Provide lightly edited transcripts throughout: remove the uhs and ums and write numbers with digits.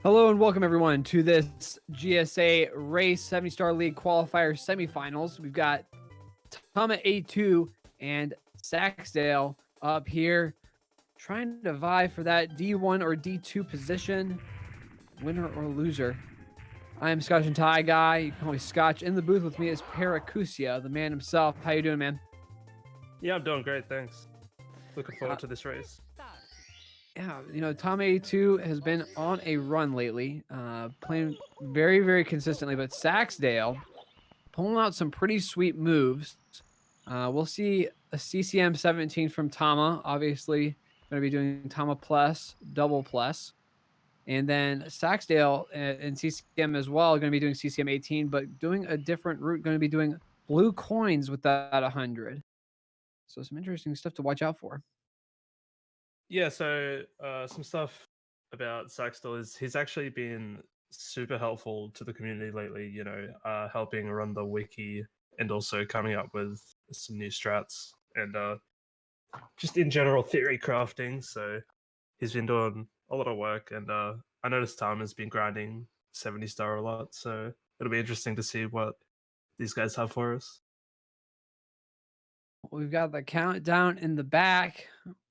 Hello and welcome everyone to this GSA Race 70-Star League Qualifier Semifinals. We've got Tama82 and Saksdal up here trying to vie for that D1 or D2 position, winner or loser. I am Scotch and Tie Guy. You can call me Scotch. In the booth with me is Paracusia, the man himself. How you doing, man? Yeah, I'm doing great, thanks. Looking forward to this race. Yeah, Tama82 has been on a run lately, playing very, very consistently, but Saksdal pulling out some pretty sweet moves. We'll see a CCM 17 from Tama, obviously going to be doing Tama plus, double plus. And then Saksdal and CCM as well are going to be doing CCM 18, but doing a different route, going to be doing blue coins with that 100. So some interesting stuff to watch out for. Yeah, so some stuff about Saxdal is he's actually been super helpful to the community lately, helping run the wiki and also coming up with some new strats and just in general theory crafting. So he's been doing a lot of work, and I noticed Tom has been grinding 70 star a lot, so it'll be interesting to see what these guys have for us. We've got the countdown in the back.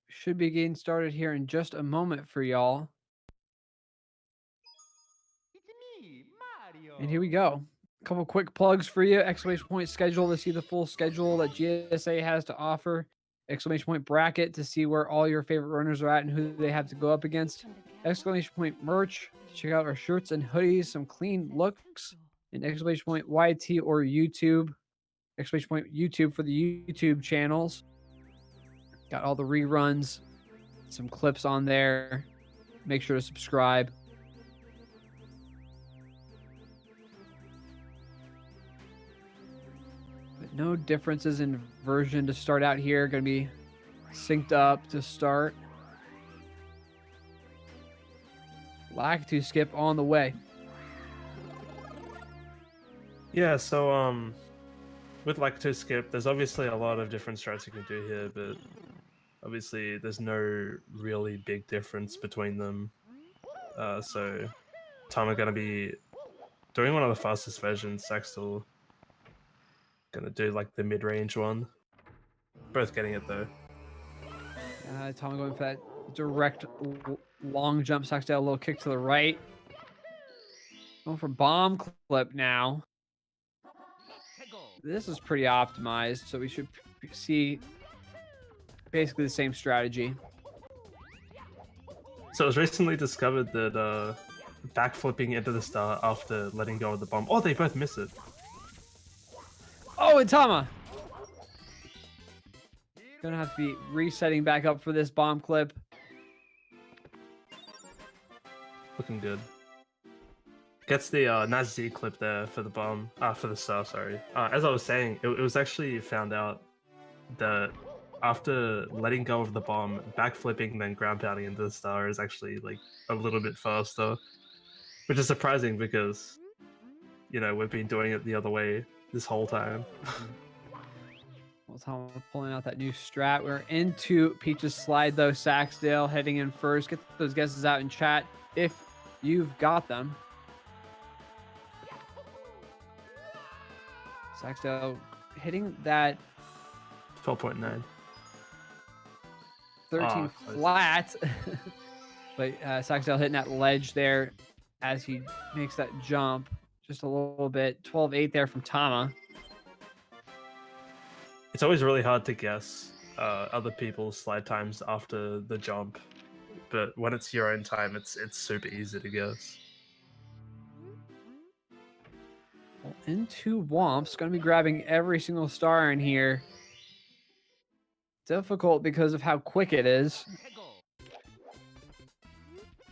Should be getting started here in just a moment for y'all. It's me, Mario. And here we go. A couple quick plugs for you. Exclamation point schedule to see the full schedule that GSA has to offer. Exclamation point bracket to see where all your favorite runners are at and who they have to go up against. Exclamation point merch to check out our shirts and hoodies, some clean looks. And exclamation point YT or YouTube. Exclamation point YouTube for the YouTube channels. Got all the reruns, some clips on there. Make sure to subscribe. But no differences in version to start out here. Going to be synced up to start. Like to skip on the way. Yeah, so with like to skip, there's obviously a lot of different strats you can do here, but obviously there's no really big difference between them. So Tom are gonna be doing one of the fastest versions. Saxdal gonna do like the mid-range one. Both getting it though. Tom going for that direct long jump. Saksdale, a little kick to the right. Going for bomb clip now. This is pretty optimized, so we should see basically the same strategy. So it was recently discovered that backflipping into the star after letting go of the bomb. Oh, they both miss it. Oh, and Tama. Gonna have to be resetting back up for this bomb clip. Looking good. Gets the Nazi clip there for the bomb. For the star, sorry. As I was saying, it was actually found out that after letting go of the bomb, backflipping then ground pounding into the star is actually like a little bit faster, which is surprising because we've been doing it the other way this whole time. Well, Tom pulling out that new strat. We're into Peach's slide though. Saksdale heading in first. Get those guesses out in chat if you've got them. Saksdale hitting that 12.9. 13 flat. But Saksdale hitting that ledge there as he makes that jump just a little bit. 12.8 there from Tama. It's always really hard to guess other people's slide times after the jump, but when it's your own time, it's super easy to guess. Well, into Womps. Going to be grabbing every single star in here. Difficult because of how quick it is.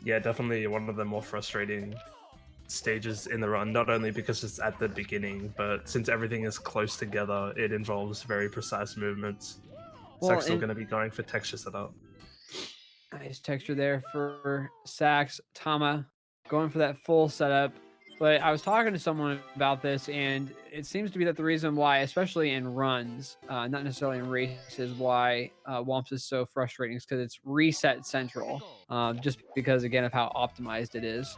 Yeah, definitely one of the more frustrating stages in the run, not only because it's at the beginning, but since everything is close together, it involves very precise movements. Well, Sax still going to be going for texture setup. Nice texture there for Sax. Tama going for that full setup. But I was talking to someone about this, and it seems to be that the reason why, especially in runs, not necessarily in races, why Womps is so frustrating is because it's reset central, just because, again, of how optimized it is.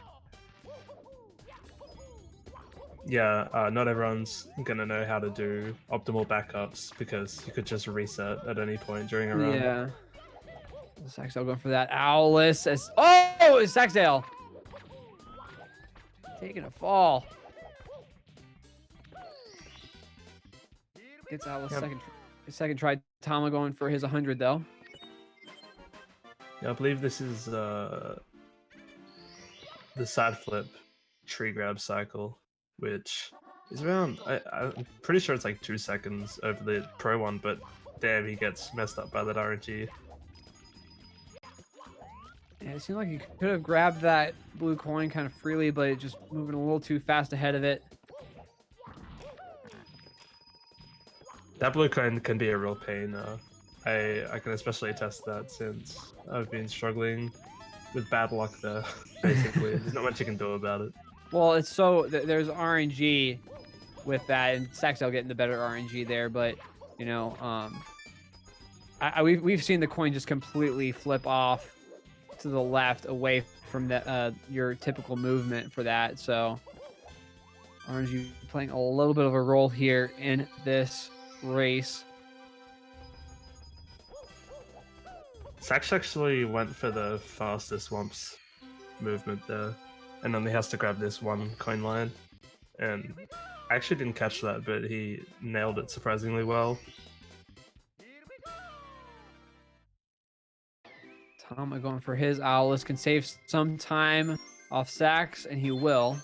Yeah, not everyone's gonna know how to do optimal backups because you could just reset at any point during a run. Yeah. Saxdale going for that. Owlus. Oh, it's Saxdale. Taking a fall. Gets Owlus Yep. second try. Tama going for his 100 though. Yeah, I believe this is the side flip tree grab cycle, which is around. I'm pretty sure it's like 2 seconds over the pro one, but damn, he gets messed up by that RNG. Yeah, it seemed like he could have grabbed that blue coin kind of freely, but it just moving a little too fast ahead of it. That blue coin can be a real pain. I can especially attest that since I've been struggling with bad luck there. Basically, there's not much you can do about it. Well, it's so there's RNG with that, and Saxdale getting the better RNG there, but you know, we've seen the coin just completely flip off to the left away from the your typical movement for that. So RNG playing a little bit of a role here in this race. Sax actually went for the fastest Swamps movement there, and only has to grab this one coin line. And I actually didn't catch that, but he nailed it surprisingly well. Tama going for his Owlus, can save some time off Sax, and he will.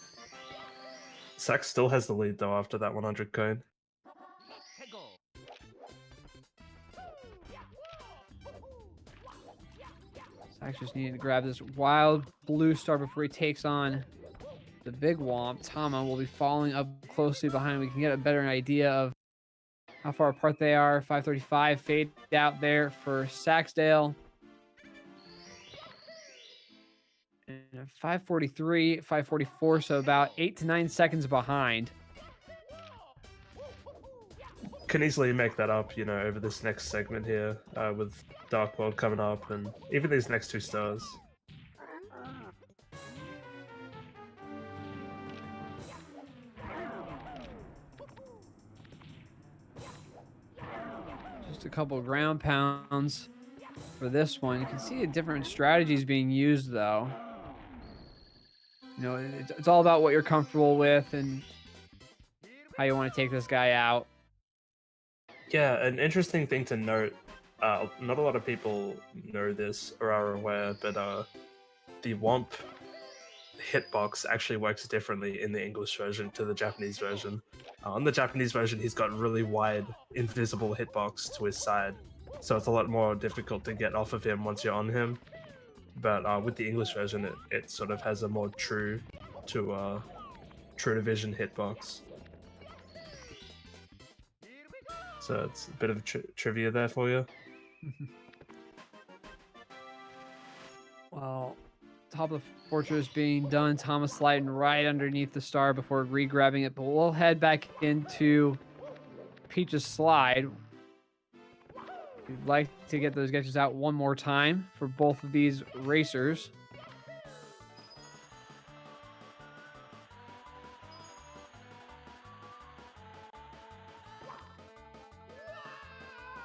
Sax still has the lead though after that 100 coin. Sax just needing to grab this wild blue star before he takes on the big Womp. Tama will be following up closely behind. We can get a better idea of how far apart they are. 535 fade out there for Saxdale. And 543, 544, so about 8 to 9 seconds behind. Can easily make that up, you know, over this next segment here with Dark World coming up and even these next 2 stars. Just a couple of ground pounds for this one. You can see different strategies being used, though. You know, it's all about what you're comfortable with and how you want to take this guy out. Yeah, an interesting thing to note, not a lot of people know this or are aware, but the Womp hitbox actually works differently in the English version to the Japanese version. On the Japanese version, he's got really wide, invisible hitbox to his side, so it's a lot more difficult to get off of him once you're on him. But with the English version, it sort of has a more true to vision hitbox. So it's a bit of trivia there for you. Well, top of the fortress being done. Thomas sliding right underneath the star before re-grabbing it. But we'll head back into Peach's slide. We'd like to get those sketches out one more time for both of these racers.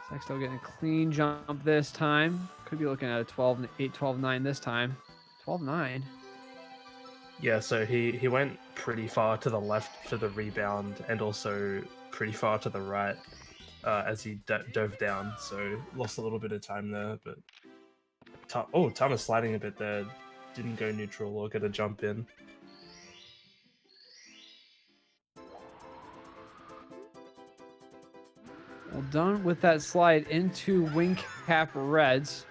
Sexto getting a clean jump this time. Could be looking at a 12-8, 12-9 this time. 12-9. Yeah, so he went pretty far to the left for the rebound and also pretty far to the right as he dove down, so lost a little bit of time there. But Tama's sliding a bit there. Didn't go neutral or get a jump in. Well done with that slide into wing cap reds.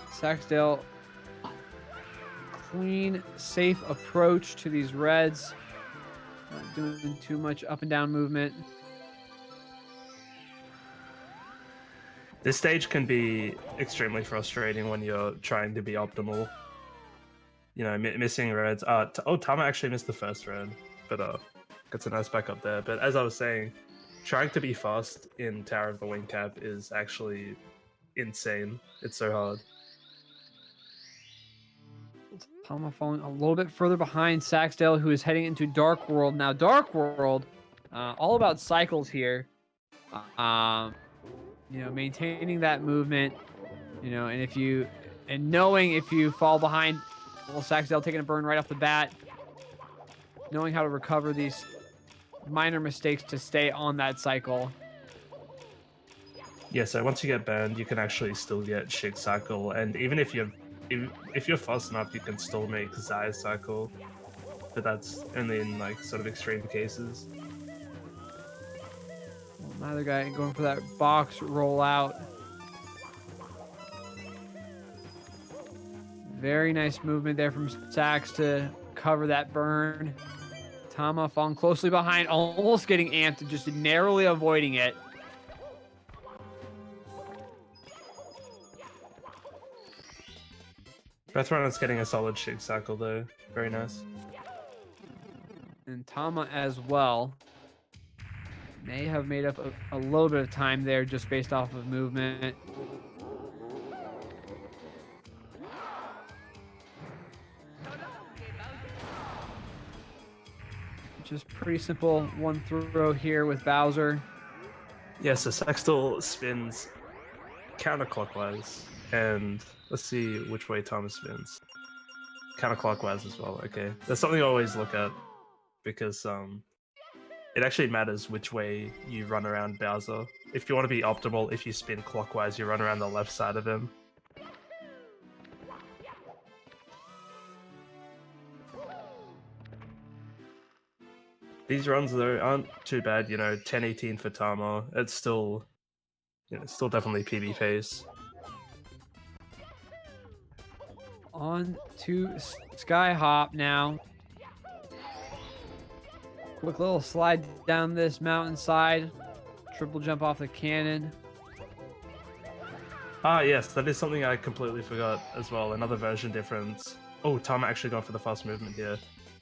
Saxdale, clean, safe approach to these reds. Not doing too much up and down movement. This stage can be extremely frustrating when you're trying to be optimal. You know, missing reds. Tama actually missed the first red, but gets a nice back up there. But as I was saying, trying to be fast in Tower of the Wing Cap is actually insane. It's so hard. Tama falling a little bit further behind Saksdale, who is heading into Dark World. Now, Dark World, all about cycles here. Maintaining that movement, and knowing if you fall behind, well, Saksdale taking a burn right off the bat, knowing how to recover these minor mistakes to stay on that cycle. Yeah, so once you get burned, you can actually still get Shig Cycle, and even if you're fast enough, you can still make Zai Cycle, but that's only in like sort of extreme cases. Well, another guy going for that box rollout. Very nice movement there from Sax to cover that burn. Tama falling closely behind, almost getting amped, just narrowly avoiding it. Breath Runner's getting a solid Shig Cycle though. Very nice. And Tama as well. May have made up a little bit of time there just based off of movement. Just pretty simple one throw here with Bowser. Yeah, so Saxdal spins counterclockwise, and let's see which way Thomas spins. Counterclockwise as well, okay. That's something I always look at, because it actually matters which way you run around Bowser. If you want to be optimal, if you spin clockwise, you run around the left side of him. These runs though aren't too bad, 10-18 for Tama. It's still, still definitely PB pace. On to Sky Hop now. Quick little slide down this mountainside. Triple jump off the cannon. Ah, yes, that is something I completely forgot as well. Another version difference. Oh, Tama actually got for the fast movement here.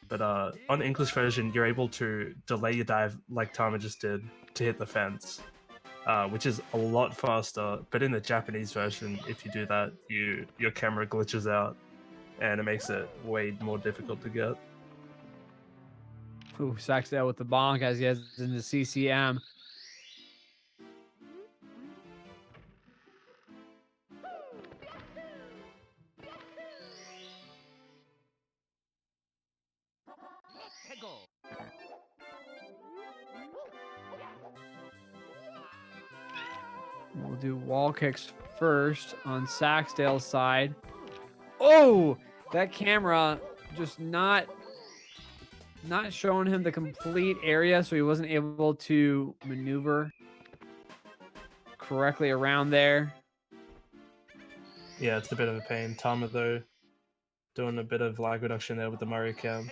But on the English version, you're able to delay your dive like Tama just did to hit the fence, which is a lot faster. But in the Japanese version, if you do that, your camera glitches out, and it makes it way more difficult to get. Ooh, Saksdale with the bonk as he has in the CCM. We'll do wall kicks first on Saksdale's side. Oh, that camera just not showing him the complete area, so he wasn't able to maneuver correctly around there. Yeah, it's a bit of a pain. Tama, though, doing a bit of lag reduction there with the Mario Cam.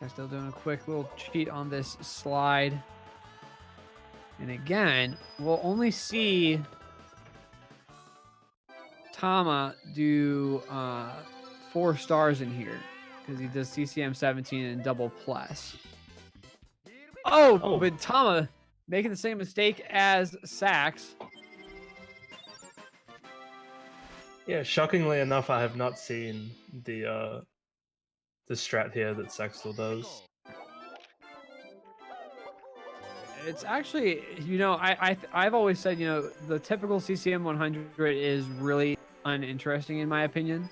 Saksdale doing a quick little cheat on this slide. And again, we'll only see Tama do 4 stars in here because he does CCM 17 and double plus. Oh, but Tama making the same mistake as Sax. Yeah, shockingly enough, I have not seen the strat here that Saxdal does. It's actually, I've always said, the typical CCM 100 is really uninteresting in my opinion.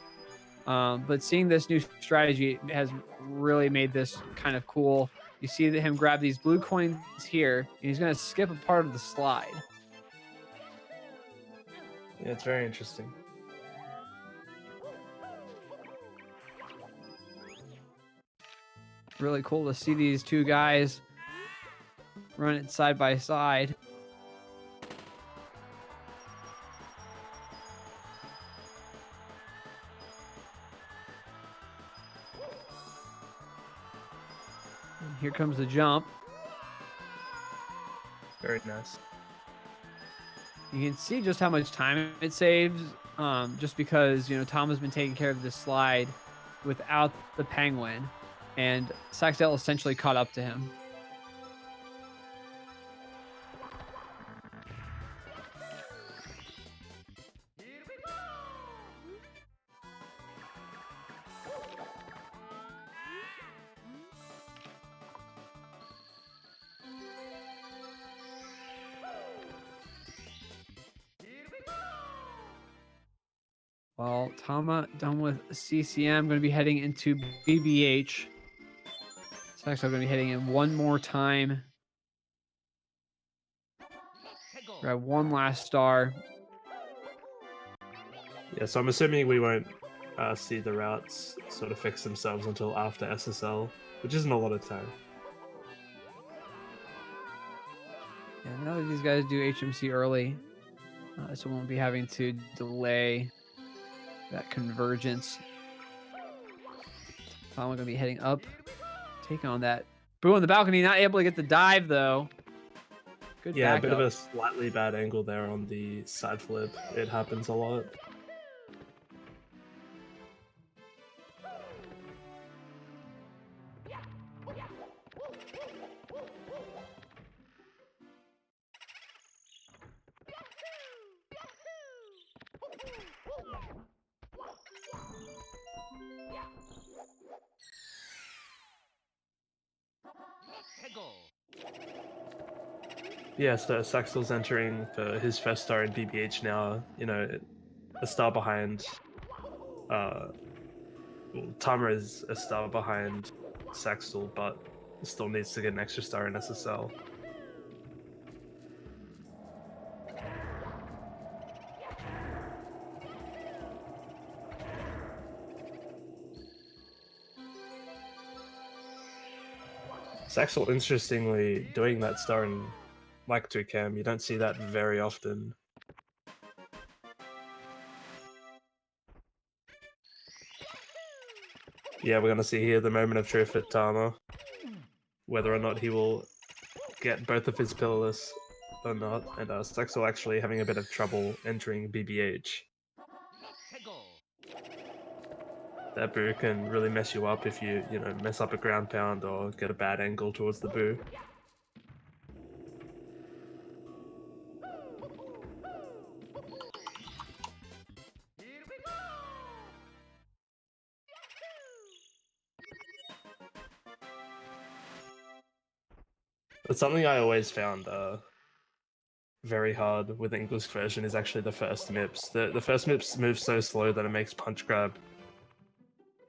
But seeing this new strategy has really made this kind of cool. You see him grab these blue coins here, and he's going to skip a part of the slide. Yeah, it's very interesting. Really cool to see these two guys run it side by side. And here comes the jump. Very nice. You can see just how much time it saves, just because, Tom has been taking care of this slide without the penguin, and Saksdale essentially caught up to him. Well, Tama done with CCM. Going to be heading into BBH. Saksdal going to be heading in one more time. Grab one last star. Yeah, so I'm assuming we won't see the routes sort of fix themselves until after SSL, which isn't a lot of time. Yeah, now that these guys do HMC early, so we won't be having to delay that convergence. I'm going to be heading up, take on that. Boo on the balcony, not able to get the dive though. Good Yeah, a bit of backup. a slightly bad angle there on the side flip. It happens a lot. Yeah, so Saxel's entering for his first star in BBH now. You know, a star behind. Well, Tama is a star behind Saxel, but still needs to get an extra star in SSL. Saxel, interestingly, doing that star in like 2 cam, you don't see that very often. Yeah, we're gonna see here the moment of truth at Tama. Whether or not he will get both of his pillarless or not, and Saxel actually having a bit of trouble entering BBH. That boo can really mess you up if you know, mess up a ground pound or get a bad angle towards the boo. But something I always found very hard with the English version is actually the first MIPS. The first MIPS move so slow that it makes punch grab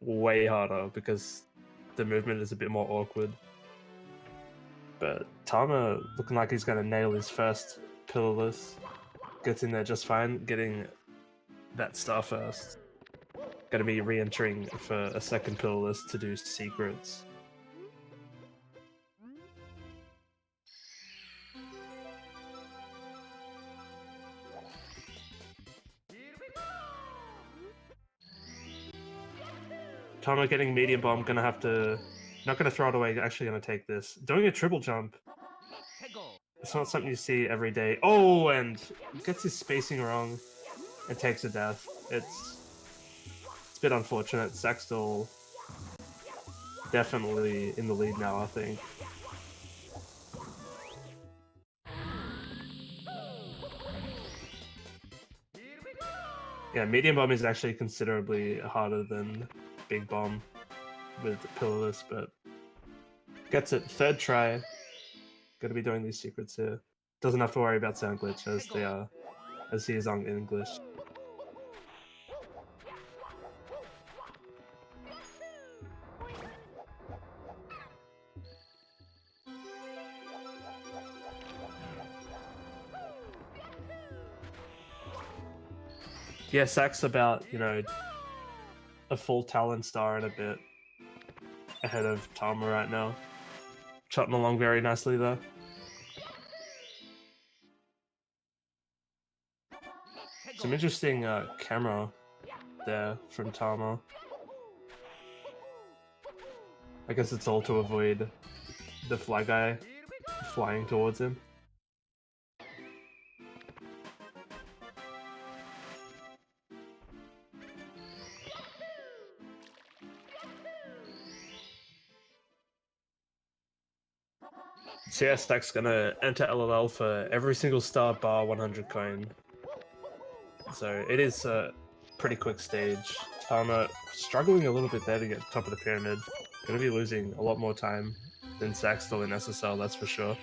way harder because the movement is a bit more awkward. But Tama looking like he's going to nail his first pillarless. Gets in there just fine, getting that star first. Going to be re-entering for a second pillarless to do secrets. Tama getting medium bomb, gonna have to... Not gonna throw it away, actually gonna take this. Doing a triple jump. It's not something you see every day. Oh, and gets his spacing wrong and takes a death. It's a bit unfortunate. Saksdal definitely in the lead now, I think. Yeah, medium bomb is actually considerably harder than big bomb with pillarless, but gets it third try. Gonna be doing these secrets here. Doesn't have to worry about sound glitch as they are, as he is on English. Yeah, Sack's about, you know, a full talent star and a bit ahead of Tama right now. Trotting along very nicely there. Some interesting camera there from Tama. I guess it's all to avoid the fly guy flying towards him. So yeah, Stack's gonna enter LLL for every single star bar 100 coin. So it is a pretty quick stage. Tama struggling a little bit there to get top of the pyramid. Gonna be losing a lot more time than Saxdal in SSL, that's for sure.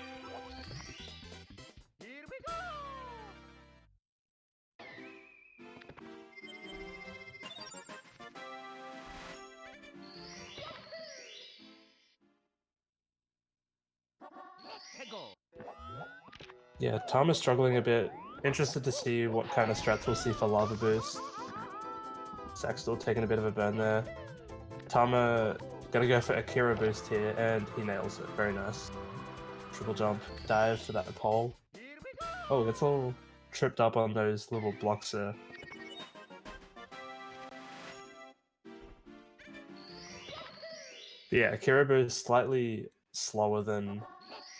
Yeah, Tom is struggling a bit. Interested to see what kind of strats we'll see for Lava Boost. Saksdal taking a bit of a burn there. Tama gonna go for Akira Boost here, and he nails it. Very nice. Triple jump, dive for that pole. Oh, it's all tripped up on those little blocks there. Yeah, Akira Boost slightly slower than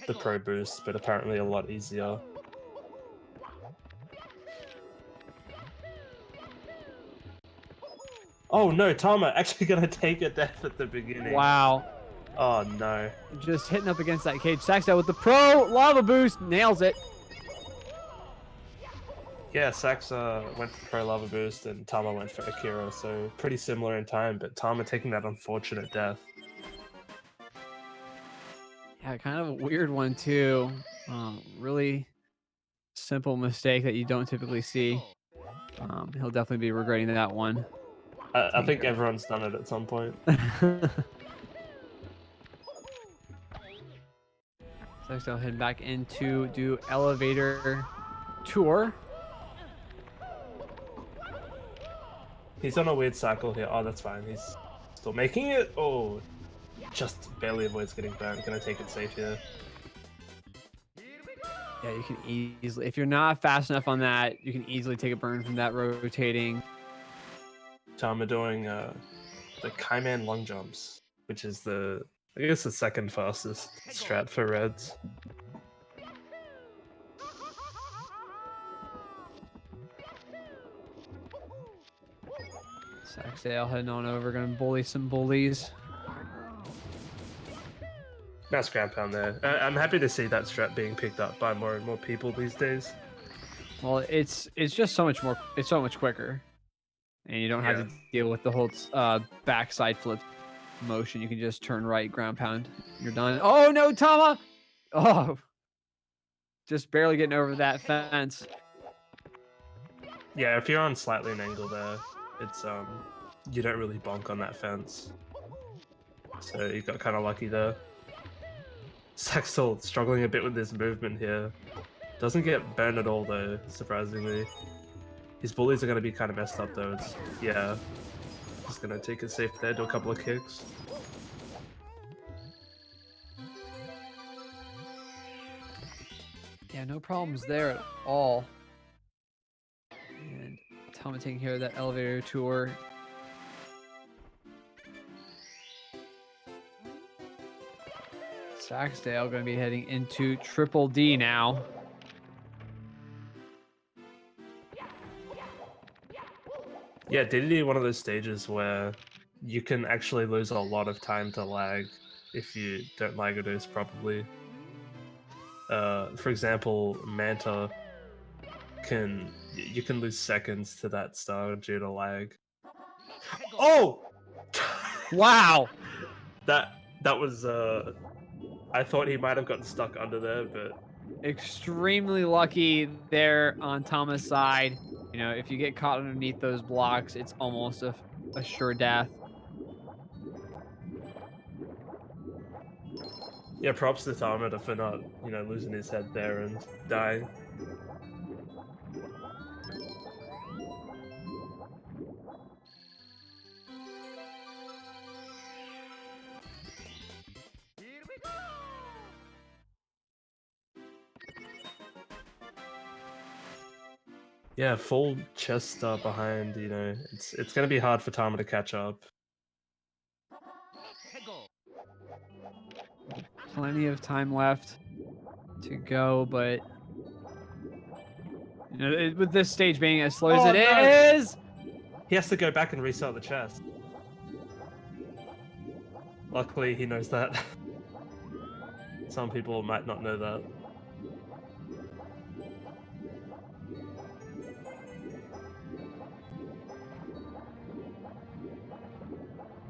the Pro Boost, but apparently a lot easier. Oh no, Tama actually gonna take a death at the beginning. Wow. Oh no. Just hitting up against that cage. Saksdal with the pro lava boost. Nails it. Yeah, Sax went for Pro Lava Boost and Tama went for Akira, so pretty similar in time, but Tama taking that unfortunate death. Yeah, kind of a weird one too. Really simple mistake that you don't typically see. He'll definitely be regretting that one. I think everyone's done it at some point. Saksdal heading back into do elevator tour. He's on a weird cycle here. Oh, that's fine. He's still making it. Oh, just barely avoids getting burnt. Gonna take it safe here. Yeah, you can easily, if you're not fast enough on that, you can easily take a burn from that rotating. Tama doing the Kaiman long jumps, which is I guess the second fastest strat for Reds. Saksdal heading on over, gonna bully some bullies. Nice ground pound there. I'm happy to see that strat being picked up by more and more people these days. Well, it's just so much more. It's so much quicker, and you don't have to deal with the whole backside flip motion. You can just turn right, ground pound. You're done. Oh no, Tama! Oh, just barely getting over that fence. Yeah, if you're on slightly an angle there, it's you don't really bonk on that fence. So you got kind of lucky there. Saksdal struggling a bit with this movement here. Doesn't get burned at all though, surprisingly. His bullies are going to be kind of messed up though. Yeah. Just going to take it safe there, do a couple of kicks. Yeah, no problems there at all. And Tama taking care of that elevator tour. Saksdal going to be heading into Triple D now. Yeah, DDD one of those stages where you can actually lose a lot of time to lag if you don't lag reduce properly. For example, Manta you can lose seconds to that star due to lag. Oh! Wow! That was I thought he might have gotten stuck under there, but Extremely lucky there on Tama's side. You know, if you get caught underneath those blocks, it's almost a sure death. yeah, props to Tama for not, losing his head there and dying. Yeah, full chest behind, it's gonna be hard for Tama to catch up. Plenty of time left to go, but with this stage being as slow as it is, He has to go back and reset the chest. Luckily, he knows that. Some people might not know that.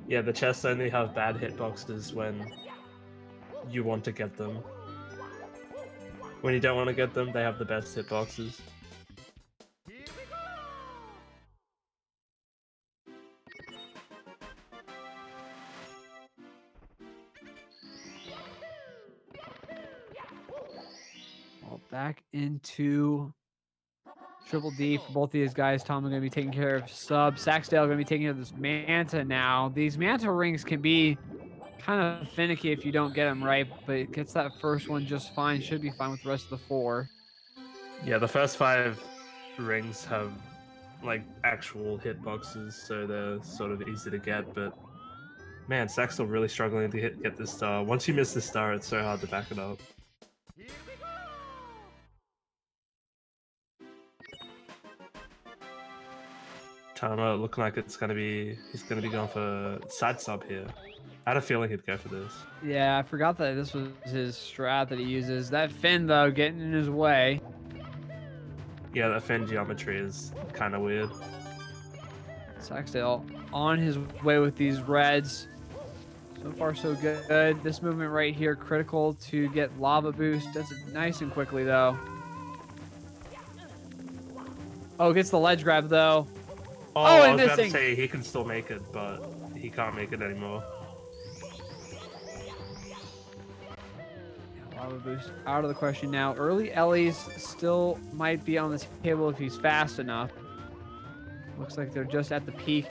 Yeah, the chests only have bad hitboxes when you want to get them. When you don't want to get them, they have the best hitboxes. back into Triple D for both of these guys. Tom are going to be taking care of sub. Saksdale going to be taking care of this Manta now. These Manta rings can be kind of finicky if you don't get them right, but it gets that first one just fine. Should be fine with the rest of the 4. Yeah, the first 5 rings have like actual hitboxes, so they're sort of easy to get. But man, Sack's still really struggling to get this star. Once you miss the star, it's so hard to back it up. Here we go! Tama looking like he's gonna be going for side sub here. I had a feeling he'd go for this. Yeah, I forgot that this was his strat that he uses. That Finn, though, getting in his way. Yeah, that Finn geometry is kind of weird. Saksdale on his way with these reds. So far, so good. This movement right here, critical to get lava boost. Does it nice and quickly, though. Oh, gets the ledge grab, though. Oh, and I was about to missing. say he can still make it, but he can't make it anymore. Lava boost out of the question now. Early Ellie's still might be on the table if he's fast enough. Looks like they're just at the peak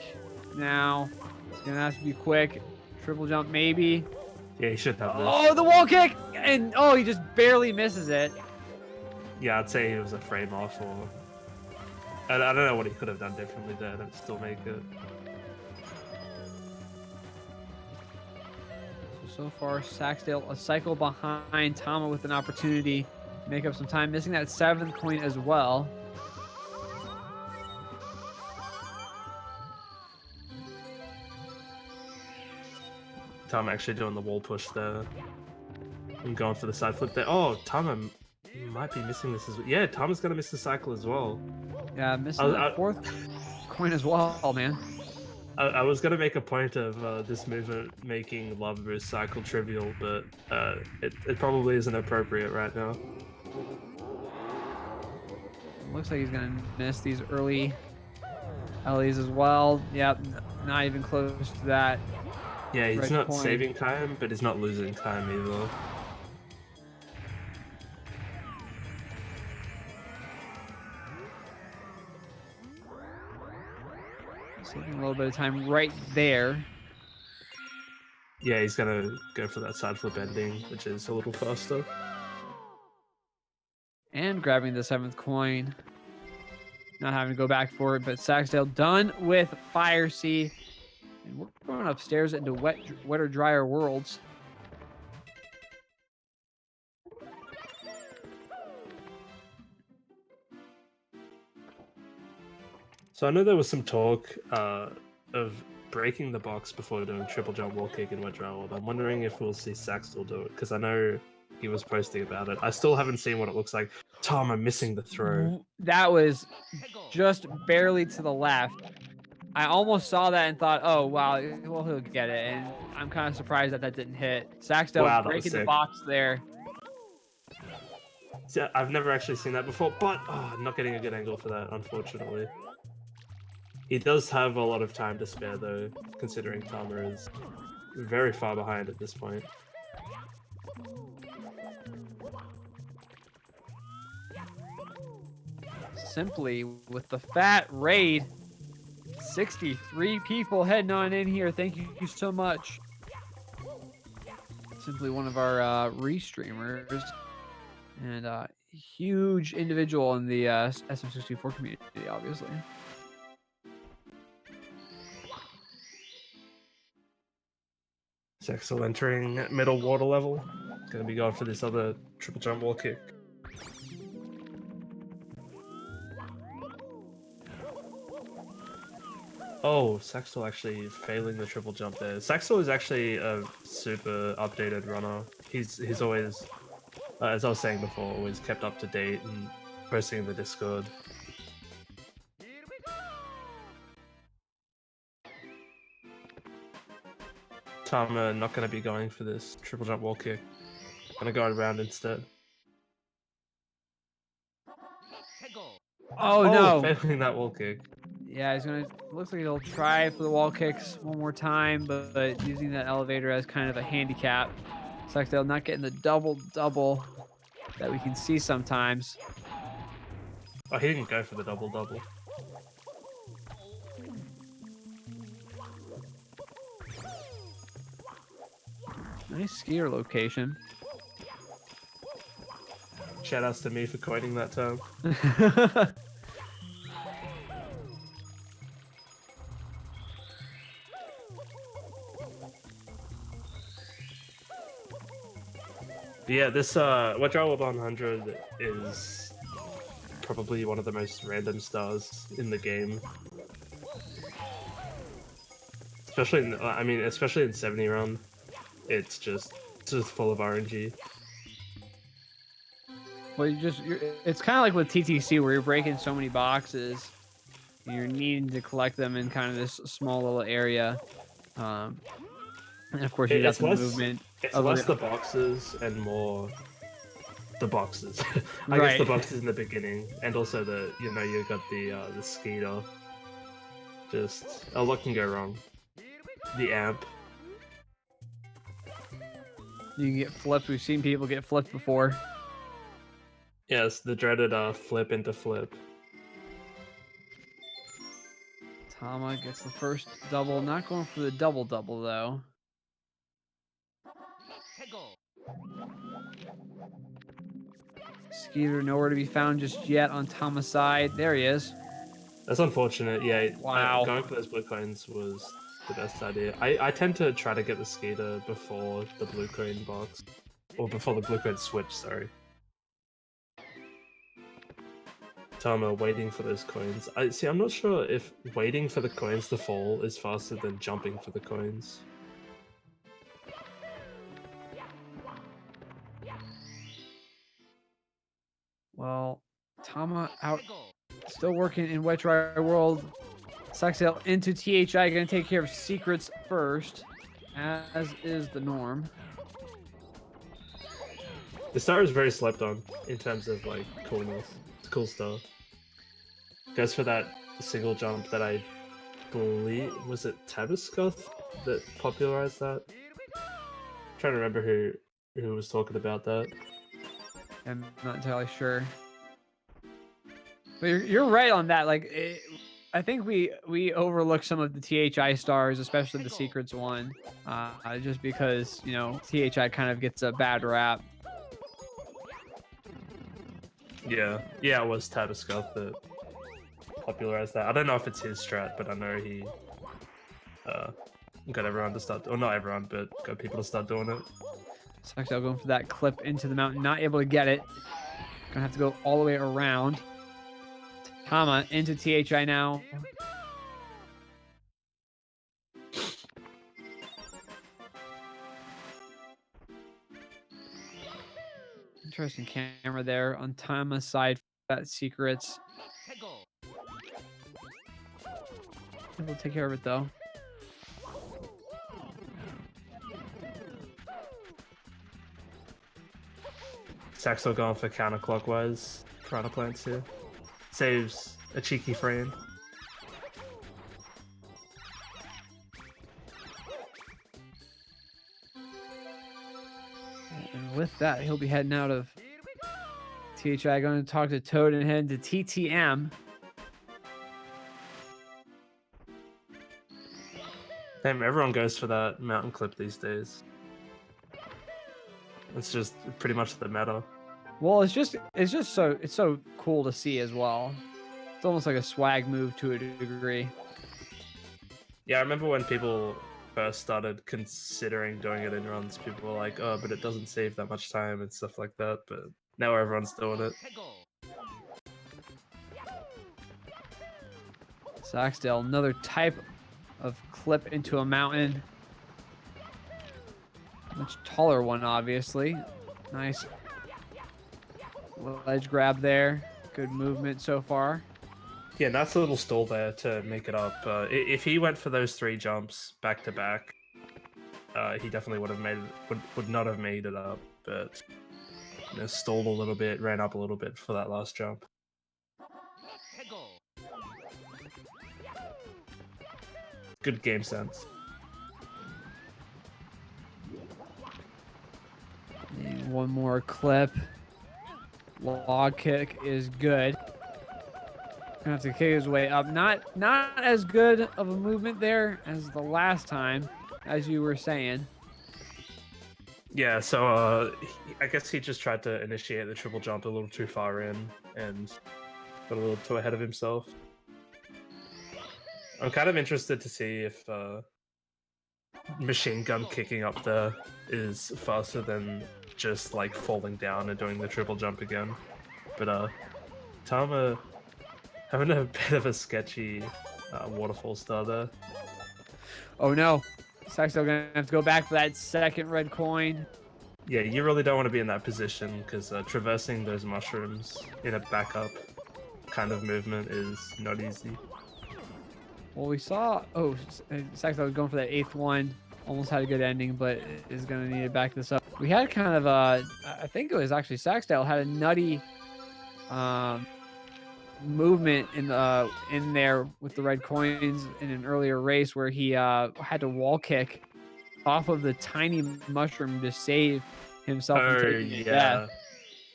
now. It's gonna have to be quick. Triple jump maybe. Yeah, he should have this. Oh, the wall kick! And oh, he just barely misses it. Yeah, I'd say he was a frame off, or I don't know what he could have done differently there to still make it. So far, Saksdale a cycle behind Tama with an opportunity to make up some time, missing that 7th coin as well. Tama actually doing the wall push there and going for the side flip there. Oh, Tama might be missing this as well. Yeah, Tama's gonna miss the cycle as well. Yeah, missing that 4th coin as well, man. I was gonna make a point of this movement making lava boost cycle trivial, but it probably isn't appropriate right now. Looks like he's gonna miss these early Ellie's as well. Yep, not even close to that. Yeah, he's Red not coin. saving time, but he's not losing time either. Saving a little bit of time right there. Yeah, he's gonna go for that side flip ending, which is a little faster. And grabbing the 7th coin. Not having to go back for it, but Saksdale done with Fire Sea. And we're going upstairs into wetter, drier worlds. So I know there was some talk of breaking the box before doing triple jump wall kick in wet dry world. I'm wondering if we'll see Saksdale do it, because I know he was posting about it. I still haven't seen what it looks like. Tama missing the throw. That was just barely to the left. I almost saw that and thought, oh, wow, well, he'll get it. And I'm kind of surprised that didn't hit. Saksdale Wow, that was breaking the sick. box there. See, I've never actually seen that before, but not getting a good angle for that, unfortunately. He does have a lot of time to spare, though, considering Tama is very far behind at this point. Simply with the fat raid. 63 people heading on in here. Thank you so much. Simply one of our restreamers. And huge individual in the SM64 community, obviously. Saksdale entering middle water level. Gonna be going for this other triple jump wall kick. Oh, Saksdale actually failing the triple jump there. Saksdale is actually a super updated runner. He's always, as I was saying before, always kept up to date and posting in the Discord. Here we go! Tama not going to be going for this triple jump wall kick. Gonna go around instead. Oh, no. Failing that wall kick. Yeah, he's gonna. Looks like he'll try for the wall kicks one more time, but using that elevator as kind of a handicap. Saksdale not getting the double. that we can see sometimes. Oh, he didn't go for the double-double. Nice skier location. Shout outs to me for coining that term. But yeah, this Wet Dry World 100 is probably one of the most random stars in the game. Especially in, especially in 70 run, it's just full of RNG. Well, it's kind of like with TTC where you're breaking so many boxes, and you're needing to collect them in kind of this small little area. And of course, you got It's the less, movement. it's of less the boxes and more the boxes. I guess Right. the boxes in the beginning, and also you got the skeeter. Just a lot can go wrong. The amp. You can get flipped. We've seen people get flipped before. Yes, the dreaded flip into flip. Tama gets the first double. Not going for the double-double, though. Skeeter nowhere to be found just yet on Tama's side. There he is. That's unfortunate. Yeah, Wow. going for those blue coins was the best idea. I tend to try to get the skeeter before the blue coin box. Or before the blue coin switch, sorry. Tama waiting for those coins. I'm not sure if waiting for the coins to fall is faster than jumping for the coins. Well, Tama out, still working in Wet Dry World. Saksdal into THI, going to take care of secrets first, as is the norm. The star is very slept on in terms of like coolness. It's a cool star. Goes for that single jump that I believe was it Tabascoth that popularized that. I'm trying to remember who was talking about that. I'm not entirely sure. But you're right on that. Like, I think we overlook some of the THI stars, especially the secrets one, just because THI kind of gets a bad rap. Yeah, it was Tabascoth that popularized that. I don't know if it's his strat, but I know he got everyone to start, or not everyone, but got people to start doing it. Saksdal going for that clip into the mountain, not able to get it. Gonna have to go all the way around. Tama into THI now. Interesting camera there on Tama's side for that secrets. We'll take care of it though. Saxo going for counterclockwise piranha plants here. Saves a cheeky frame. And with that, he'll be heading out of THI, going to talk to Toad and head to TTM. Damn, everyone goes for that mountain clip these days. It's just pretty much the meta. Well, it's so cool to see as well. It's almost like a swag move to a degree. Yeah, I remember when people first started considering doing it in runs, people were like, oh, but it doesn't save that much time and stuff like that, but now everyone's doing it. Saksdal, another type of clip into a mountain. Much taller one, obviously. Nice ledge grab there. Good movement so far. Yeah, nice little stall there to make it up. If he went for those 3 jumps back to back, he definitely would not have made it up. But stalled a little bit, ran up a little bit for that last jump. Good game sense. And one more clip. Log kick is good. Gonna have to kick his way up. Not as good of a movement there as the last time, as you were saying. Yeah, so I guess he just tried to initiate the triple jump a little too far in and got a little too ahead of himself. I'm kind of interested to see if machine gun kicking up there is faster than just like falling down and doing the triple jump again. But Tama having a bit of a sketchy waterfall star there. Oh no. Saksdal gonna have to go back for that second red coin. Yeah, you really don't want to be in that position because traversing those mushrooms in a backup kind of movement is not easy. Well, we saw. Oh, Saksdal was going for that 8th one. Almost had a good ending, but is gonna need to back this up. We had kind of I think it was actually Saksdal had a nutty movement in there with the red coins in an earlier race where he had to wall kick off of the tiny mushroom to save himself from Oh taking a death.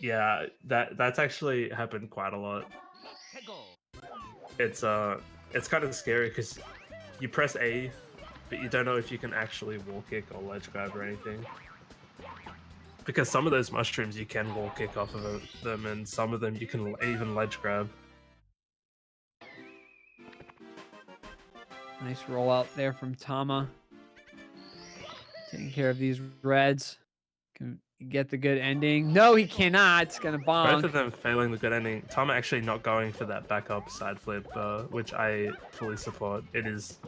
yeah, that's actually happened quite a lot. It's kind of scary because you press A, but you don't know if you can actually wall kick or ledge grab or anything. Because some of those mushrooms you can wall kick off of them, and some of them you can even ledge grab. Nice rollout there from Tama. Taking care of these reds. Can get the good ending. No, he cannot. It's gonna bonk. Both of them failing the good ending. Tama actually not going for that backup side flip, which I fully support. It is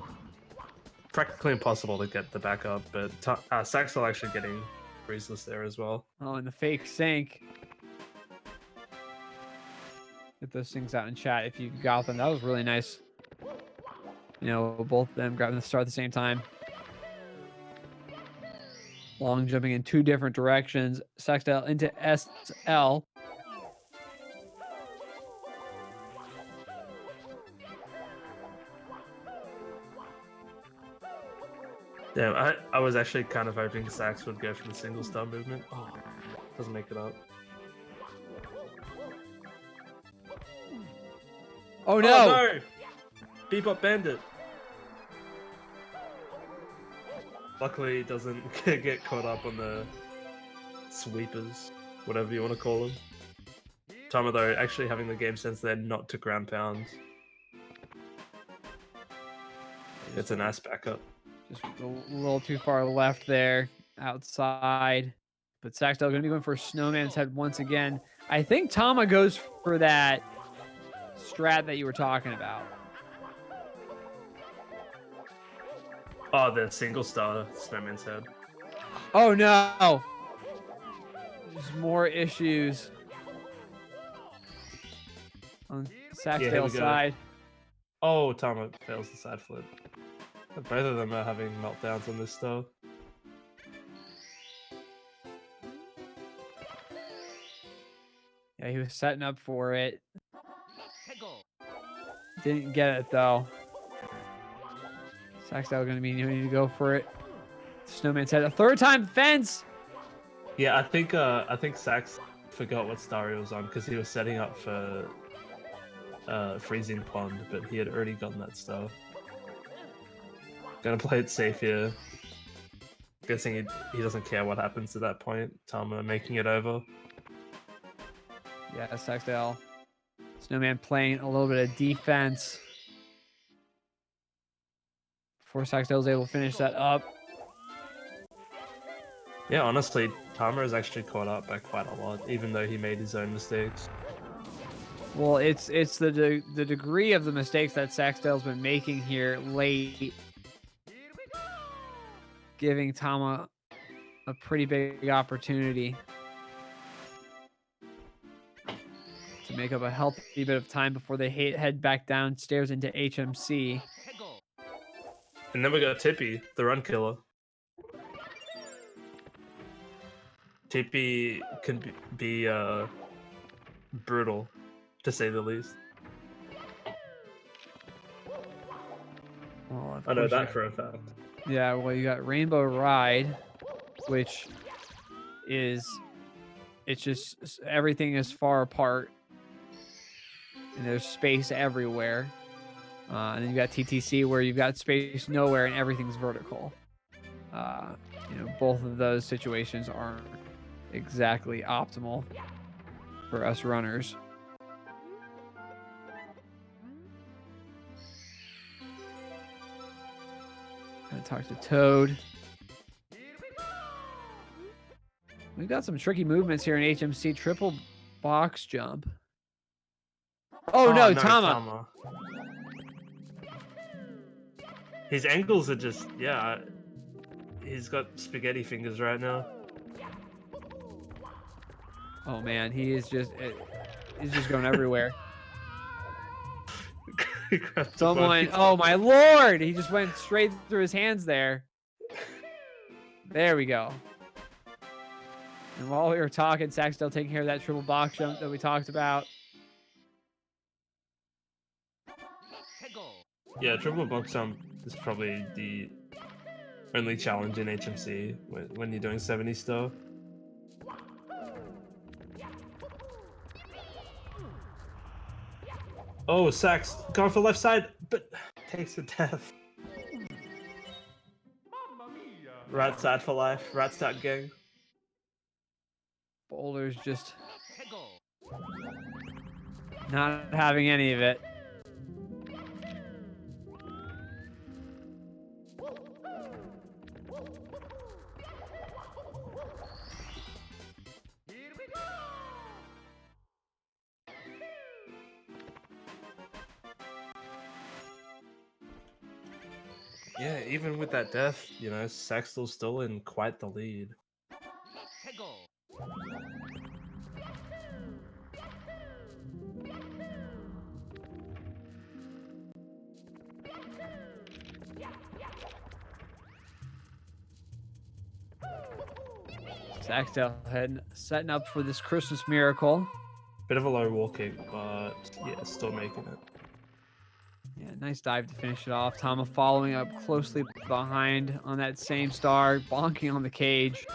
practically impossible to get the backup, but saksdal actually getting breezeless there as well. Oh, and the fake sink. Get those things out in chat if you got them. That was really nice. You know, both of them grabbing the star at the same time. Long jumping in 2 different directions. Saksdal into SL. Damn, I was actually kind of hoping Sax would go for the single star movement. Oh, doesn't make it up. Oh no! Oh no! Bebop Bandit! Luckily, it doesn't get caught up on the sweepers, whatever you want to call them. Tama, though, actually having the game sense there not to ground pound. It's a nice backup. Just a little too far left there, outside. But Saksdal going to be going for Snowman's Head once again. I think Tama goes for that strat that you were talking about. Oh, the single star Snowman's Head. Oh no! There's more issues on Saksdale's side. Oh, Tama fails the side flip. Both of them are having meltdowns on this star. Yeah, he was setting up for it. Didn't get it though. Saksdale going to be needing to go for it. Snowman's Head a 3rd time fence. Yeah, I think Sax forgot what star he was on because he was setting up for Freezing Pond, but he had already gotten that star. Gonna play it safe here. Guessing he doesn't care what happens at that point. Tama making it over. Yeah, Saksdale. Snowman playing a little bit of defense. Before Saksdale was able to finish that up. Yeah, honestly, Tama is actually caught up by quite a lot, even though he made his own mistakes. Well, it's the degree of the mistakes that Saksdale's been making here late, giving Tama a pretty big opportunity to make up a healthy bit of time before they head back downstairs into HMC. And then we got Tippy, the run killer. Tippy can be brutal, to say the least. Well, I know that for a fact. Yeah, well, you got Rainbow Ride, which is it's just everything is far apart, and there's space everywhere. And then you got TTC where you've got space nowhere and everything's vertical. Both of those situations aren't exactly optimal for us runners. Gonna talk to Toad. We've got some tricky movements here in HMC. Triple box jump. Oh, no, Tama. His ankles are just, yeah. He's got spaghetti fingers right now. Oh, man, he's just going everywhere. Someone, oh my lord! He just went straight through his hands there. There we go. And while we were talking, saksdal taking care of that triple box jump that we talked about. Yeah, triple box jump is probably the only challenge in HMC when you're doing 70 stuff. Oh, Sax going for left side, but takes a death. Right side for life, right side gang. Boulder's just not having any of it. Here we go! Yeah, even with that death, saksdal's still in quite the lead. saksdal setting up for this Christmas miracle. Bit of a low wall kick, but yeah, still making it. Yeah, nice dive to finish it off. Tama following up closely behind on that same star, bonking on the cage.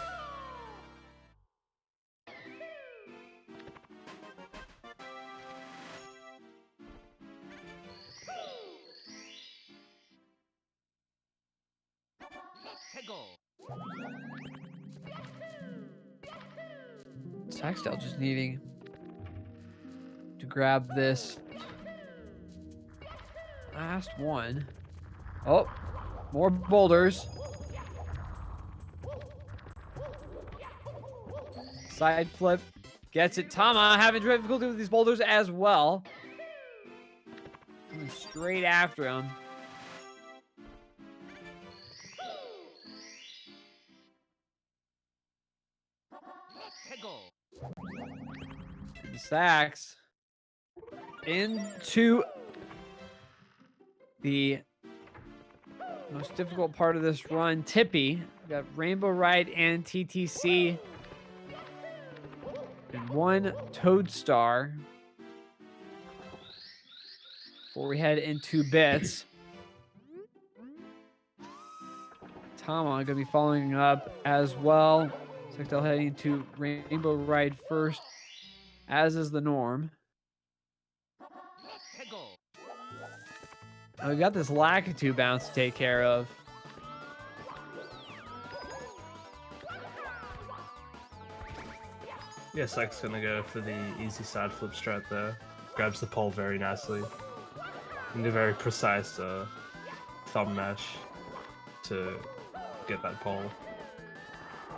saksdal just needing to grab this last one. Oh, more boulders. Side flip. Gets it. Tama having difficulty with these boulders as well. Coming straight after him. And Sax into the most difficult part of this run, Tippy. We got Rainbow Ride and TTC. And one Toad Star. Before we head into bits. Tama going to be following up as well. saksdal heading to Rainbow Ride first, as is the norm. Oh, we got this Lakitu bounce to take care of. Yeah, Sax gonna go for the easy side flip strat there. Grabs the pole very nicely. And a very precise thumb mash to get that pole.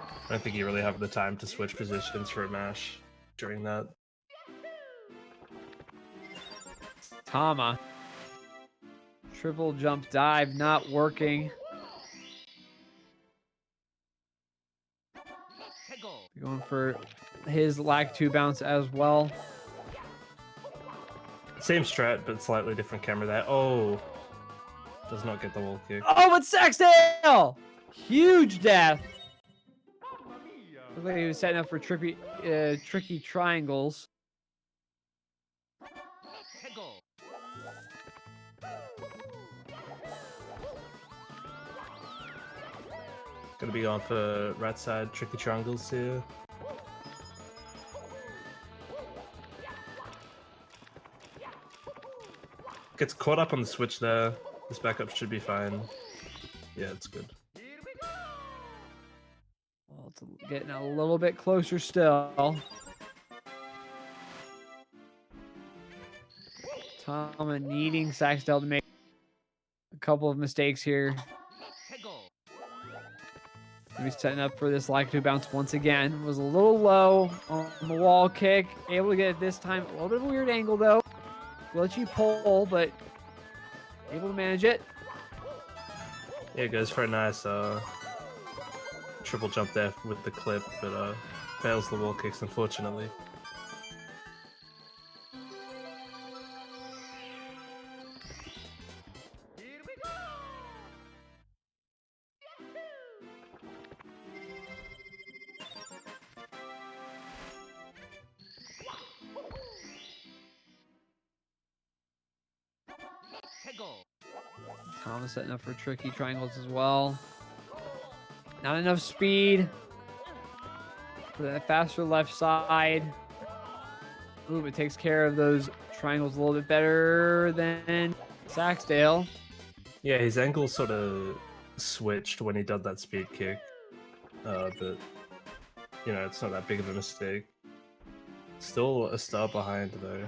I don't think you really have the time to switch positions for a mash during that. Tama. Triple jump dive not working. Going for his Lakitu bounce as well. Same strat, but slightly different camera there. Oh, does not get the wall kick. Oh, but saksdal! Huge death. Looked like he was setting up for tricky triangles. Gonna be going for right side tricky triangles here. Gets caught up on the switch there. This backup should be fine. Yeah, it's good. Well, it's getting a little bit closer still. Tama needing saksdal to make a couple of mistakes here. Maybe setting up for this like to bounce once again. Was a little low on the wall kick. Able to get it this time. A little bit of a weird angle though. Let you pull, but able to manage it. Yeah, it goes for a nice triple jump there with the clip, but fails the wall kicks, unfortunately. Thomas setting up for tricky triangles as well. Not enough speed. For that faster left side. Ooh, it takes care of those triangles a little bit better than saksdal. Yeah, his angle sort of switched when he did that speed kick, but you know, it's not that big of a mistake. Still a star behind though.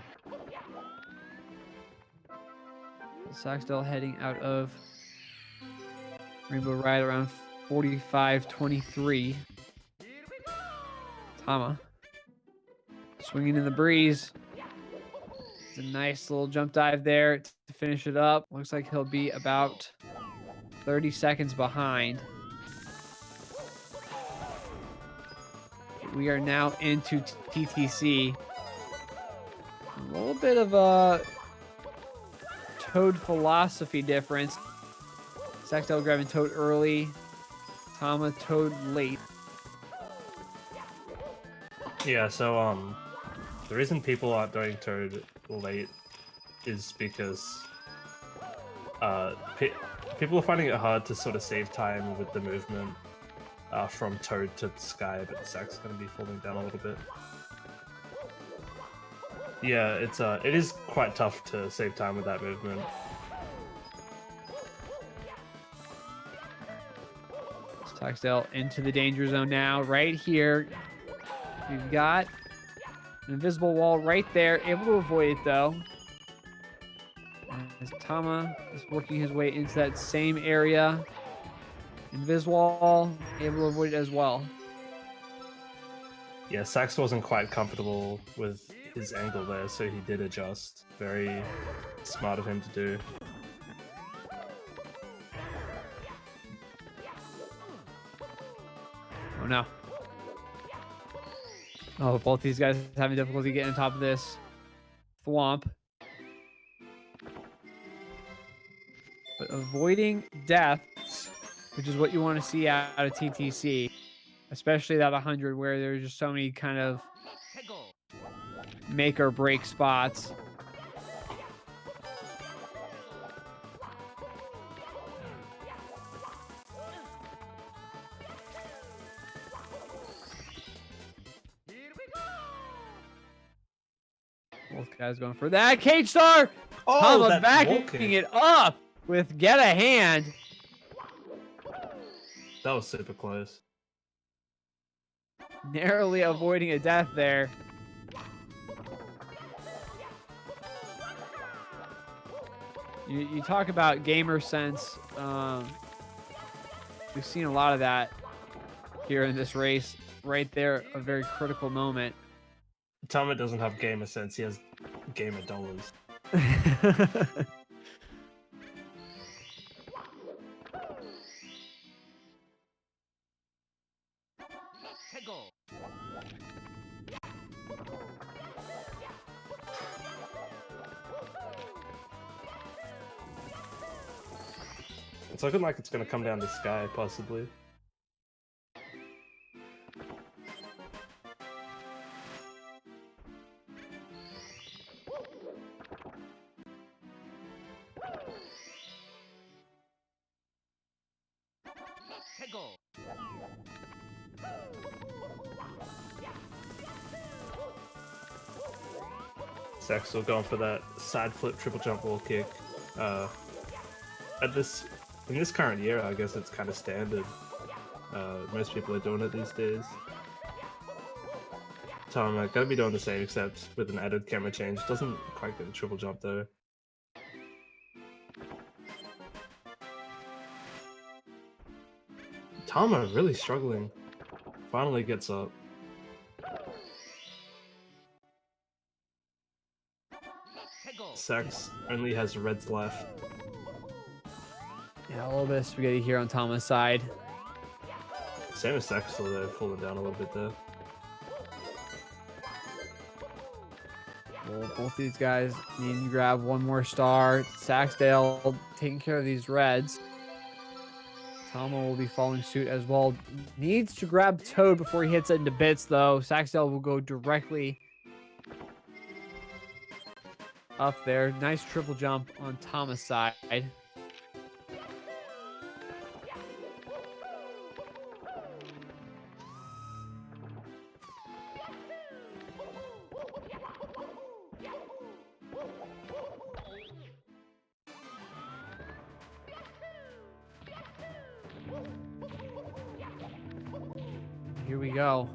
saksdal heading out of Rainbow Ride around 45-23. Tama swinging in the breeze. It's a nice little jump dive there to finish it up. Looks like he'll be about 30 seconds behind. We are now into TTC. A little bit of a Toad philosophy difference. saksdal grabbing Toad early. Tama Toad late. Yeah, so the reason people aren't doing Toad late is because people are finding it hard to sort of save time with the movement from Toad to the sky, but Sack's going to be falling down a little bit. Yeah, it is quite tough to save time with that movement. saksdal into the danger zone now. Right here, we've got an invisible wall right there. Able to avoid it though. As Tama is working his way into that same area. Invis wall, able to avoid it as well. Yeah, Sax wasn't quite comfortable with his angle there, so he did adjust. Very smart of him to do. Oh no. Oh, both these guys having difficulty getting on top of this thwomp. But avoiding deaths, which is what you want to see out of TTC, especially that 100 where there's just so many kind of make or break spots. Both guys going for that cage star. Oh, Tama that backing it up with get a hand. That was super close. Narrowly avoiding a death there. You talk about gamer sense. We've seen a lot of that here in this race. Right there, a very critical moment. Tama doesn't have gamer sense, he has gamer dollars. It's looking like it's going to come down the sky, possibly. Saxdal going for that side flip triple jump wall kick. In this current year, I guess it's kind of standard. Most people are doing it these days. Tama gonna be doing the same except with an added camera change. Doesn't quite get a triple jump though. Tama really struggling. Finally gets up. Sax only has reds left. Yeah, a little bit of spaghetti here on Tama's side. Same as Sax, though, they're falling down a little bit there. Well, both these guys need to grab one more star. Saksdal taking care of these reds. Tama will be following suit as well. Needs to grab Toad before he hits it into bits, though. Saksdal will go directly up there. Nice triple jump on Tama's side. Here we go.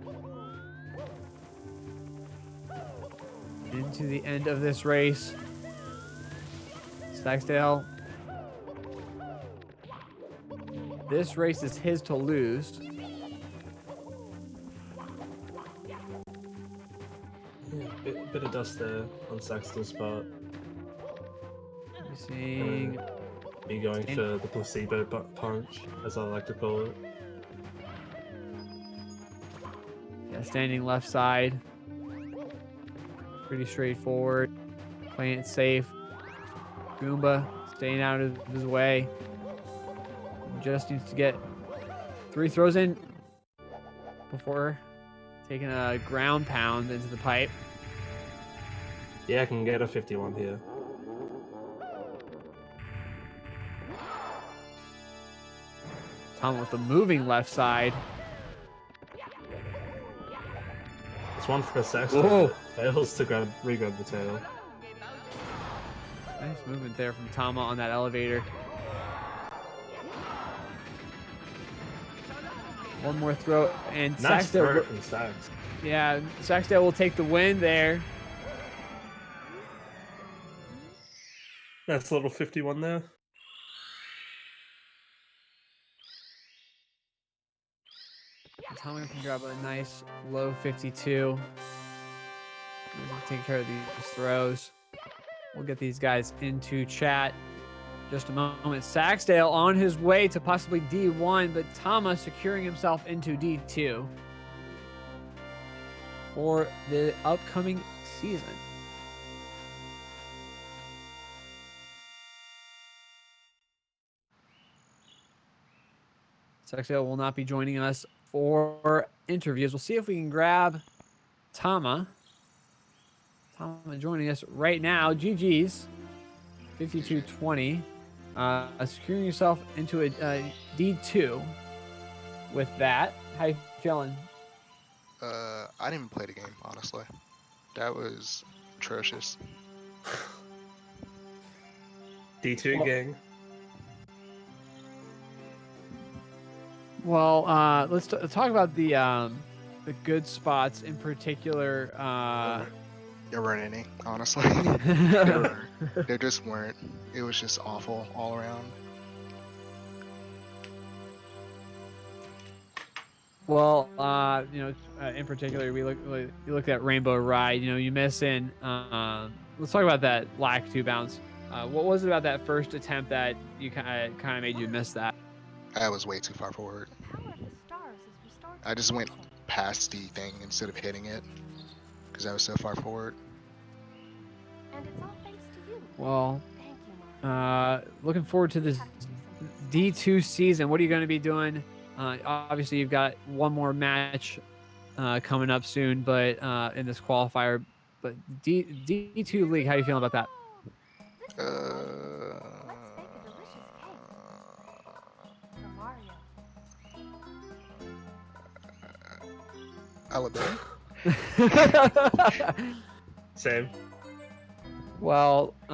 Into the end of this race. Saksdal. This race is his to lose. Yeah, bit of dust there on Saxdal's part. We're seeing Be going for the placebo punch, as I like to call it. yeah, standing left side. Pretty straightforward. Playing it safe. Goomba staying out of his way. Just needs to get 3 throws in before taking a ground pound into the pipe. Yeah, I can get a 51 here. Tom with the moving left side. It's one for a Saxdal. Fails to re-grab the tail. Nice movement there from Tama on that elevator. One more throw, and Nice Saksdal. throw from Sax. Yeah, Saksdal will take the win there. That's a little 51 there. Tama can grab a nice low 52. Take care of these throws. We'll get these guys into chat just a moment. Saksdal on his way to possibly D1, but Tama securing himself into D2 for the upcoming season. Saksdal will not be joining us for interviews. We'll see if we can grab Tama. Tama joining us right now. GG's 52-20. Securing yourself into a D2 with that. How you feeling? I didn't even play the game, honestly. That was atrocious. D2 Well- gang. Well, let's talk about the good spots in particular. There weren't any, honestly. There just weren't. It was just awful all around. Well, in particular, you look at Rainbow Ride. You miss in. Let's talk about that Lack 2 bounce. What was it about that first attempt that you kind of made you miss that? I was way too far forward. I just went past the thing instead of hitting it because I was so far forward. And it's all thanks to you. Well, Thank you, Mark. looking forward to this D2 season. What are you going to be doing? Obviously, you've got one more match coming up soon, but in this qualifier. But D2 League, how are you feeling about that? Alabama. Same. Well, do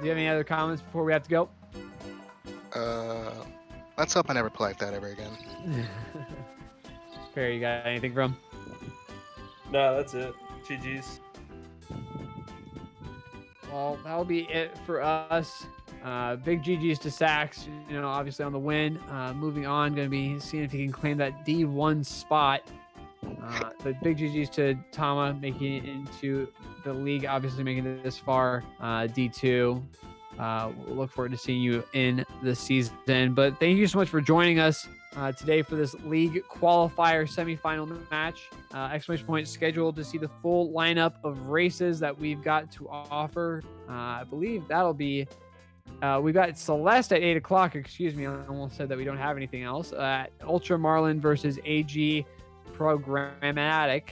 you have any other comments before we have to go? Let's hope I never play like that ever again. Perry, you got anything from? No, that's it. GG's. Well, that'll be it for us. Big GG's to Sax, obviously on the win. Moving on, going to be seeing if he can claim that D1 spot. But big GG's to Tama making it into the league, obviously making it this far. D2. We'll look forward to seeing you in the season. But thank you so much for joining us today for this league qualifier semifinal match. Exclamation point scheduled to see the full lineup of races that we've got to offer. I believe that'll be. We've got Celeste at 8 o'clock. Excuse me, I almost said that we don't have anything else. Ultra Marlin versus AG Programmatic.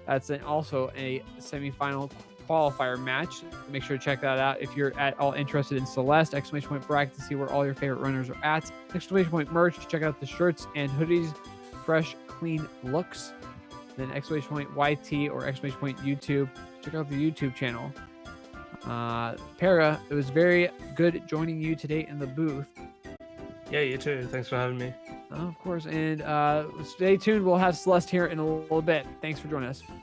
That's also a semifinal qualifier match. Make sure to check that out if you're at all interested in Celeste. Exclamation point bracket to see where all your favorite runners are at. Exclamation point merch to check out the shirts and hoodies. Fresh, clean looks. Then exclamation point YT or exclamation point YouTube. Check out the YouTube channel. Para, it was very good joining you today in the booth. Yeah, you too. Thanks for having me. Of course. And stay tuned. We'll have Celeste here in a little bit. Thanks for joining us.